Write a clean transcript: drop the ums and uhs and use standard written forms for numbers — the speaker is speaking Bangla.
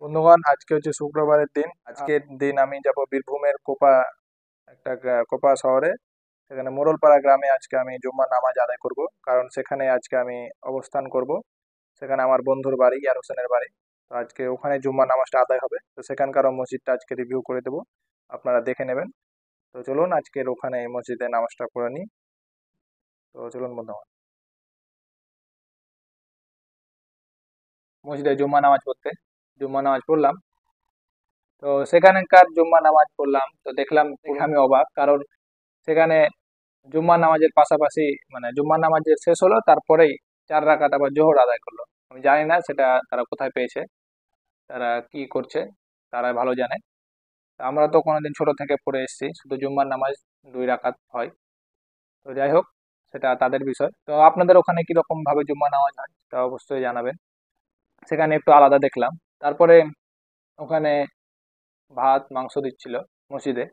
বন্ধুগণ, আজকে হচ্ছে শুক্রবারের দিন। আজকের দিন আমি যাব বীরভূমের কোপা শহরে। সেখানে মোড়লপাড়া গ্রামে আজকে আমি জুম্মার নামাজ আদায় করব, কারণ সেখানে আজকে আমি অবস্থান করব। সেখানে আমার বন্ধুর বাড়ি, ইয়ার হোসেনের বাড়ি। তো আজকে ওখানে জুম্মার নামাজটা আদায় হবে, তো সেখানকার মসজিদটা আজকে রিভিউ করে দেবো, আপনারা দেখে নেবেন। তো চলুন আজকের ওখানে মসজিদে নামাজটা পড়ে নিই। তো চলুন বন্ধুগণ, মসজিদে জুম্মা নামাজ পড়লাম। তো সেখানকার জুম্মা নামাজ পড়লাম, তো দেখলাম, দেখে আমি অবাক, কারণ সেখানে জুম্মার নামাজের পাশাপাশি, মানে জুম্মার নামাজ যে শেষ হলো তারপরেই 4 রাকাত আবার জোহর আদায় করলো। আমি জানি না সেটা তারা কোথায় পেয়েছে, তারা কি করছে, তারা ভালো জানে। তা আমরা তো কোনোদিন ছোট থেকে পড়ে এসেছি শুধু জুম্মার নামাজ 2 রাকাত হয়। তো যাই হোক, সেটা তাদের বিষয়। তো আপনাদের ওখানে কিরকম ভাবে জুম্মার নামাজ হয় তা অবশ্যই জানাবেন। সেখানে একটু আলাদা দেখলাম। তারপরে ওখানে ভাত মাংস দিচ্ছিল মসজিদে।